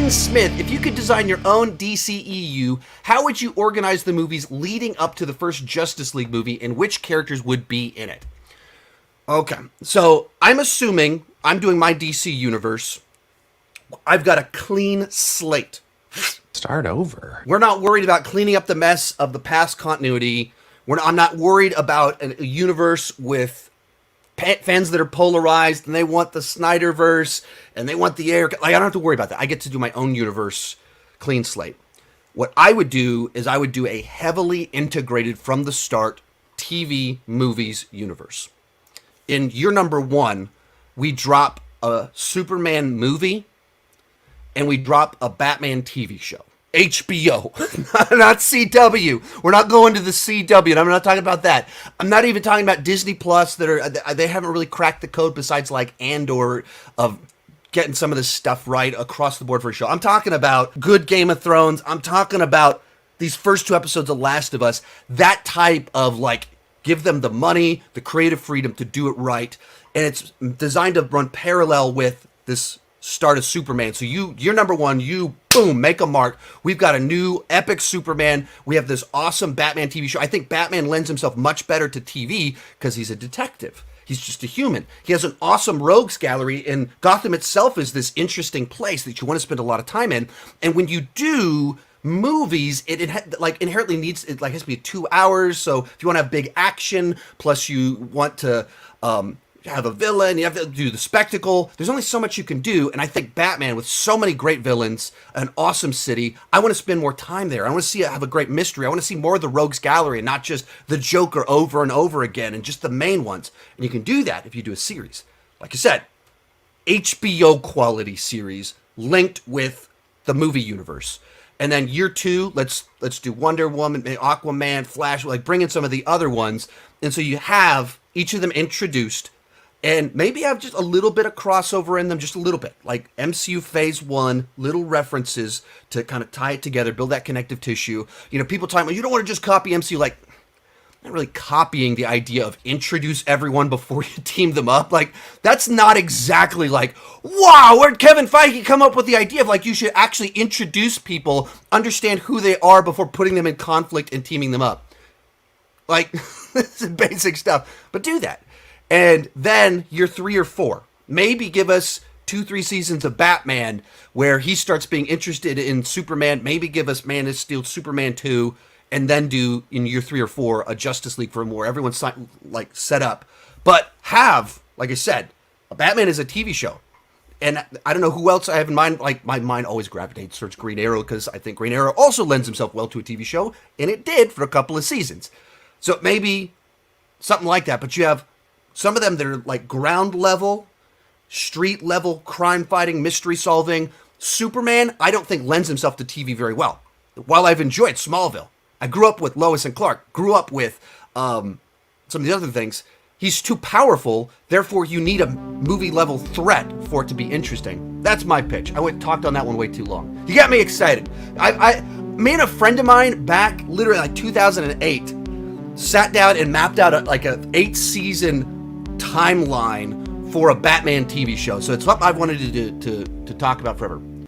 Kevin Smith, if you could design your own DCEU, how would you organize the movies leading up to the first Justice League movie, and which characters would be in it? Okay, so I'm assuming I'm doing my DC universe. I've got a clean slate. Start over. We're not worried about cleaning up the mess of the past continuity. I'm not worried about a universe with fans that are polarized and they want the Snyderverse and they want the air. Like, I don't have to worry about that. I get to do my own universe, clean slate. What I would do is I would do a heavily integrated from the start TV movies universe. In year number 1, we drop a Superman movie and we drop a Batman TV show. HBO, not CW. We're not going to the CW, and I'm not talking about that. I'm not even talking about Disney Plus. They haven't really cracked the code besides like Andor of getting some of this stuff right across the board for a show. I'm talking about good Game of Thrones. I'm talking about these first 2 episodes of Last of Us. That type of like, give them the money, the creative freedom to do it right, and it's designed to run parallel with this start of Superman. So you're number 1, you boom, make a mark. We've got a new epic Superman. We have this awesome Batman TV show. I think Batman lends himself much better to TV because he's a detective. He's just a human. He has an awesome rogues gallery, and Gotham itself is this interesting place that you want to spend a lot of time in. And when you do movies, it inherently needs, it like has to be 2 hours. So if you want to have big action, plus you want to have a villain, you have to do the spectacle. There's only so much you can do, and I think Batman, with so many great villains, an awesome city, I want to spend more time there. I want to see it have a great mystery. I want to see more of the Rogues Gallery and not just the Joker over and over again and just the main ones. And you can do that if you do a series. Like I said, HBO quality series linked with the movie universe. And then year 2, let's do Wonder Woman, Aquaman, Flash, like bring in some of the other ones. And so you have each of them introduced, and maybe have just a little bit of crossover in them, just a little bit. Like MCU Phase 1, little references to kind of tie it together, build that connective tissue. You know, people talking about, you don't want to just copy MCU. Like, not really copying the idea of introduce everyone before you team them up. Like, that's not exactly like, wow, where'd Kevin Feige come up with the idea of like, you should actually introduce people, understand who they are before putting them in conflict and teaming them up. Like, this is basic stuff, but do that. And then year 3 or 4, maybe give us 2-3 seasons of Batman where he starts being interested in Superman. Maybe give us Man of Steel, Superman 2, and then do in year 3 or 4 a Justice League film where everyone's like set up. But have, like I said, Batman is a TV show. And I don't know who else I have in mind. Like, my mind always gravitates towards Green Arrow because I think Green Arrow also lends himself well to a TV show, and it did for a couple of seasons. So maybe something like that, but you have some of them that are like ground level, street level, crime fighting, mystery solving. Superman, I don't think lends himself to TV very well. While I've enjoyed Smallville, I grew up with Lois and Clark, grew up with some of the other things. He's too powerful, therefore you need a movie level threat for it to be interesting. That's my pitch. I talked on that one way too long. You got me excited. Me and a friend of mine back literally like 2008 sat down and mapped out like a 8-season timeline for a Batman TV show. So it's what I've wanted to talk about forever.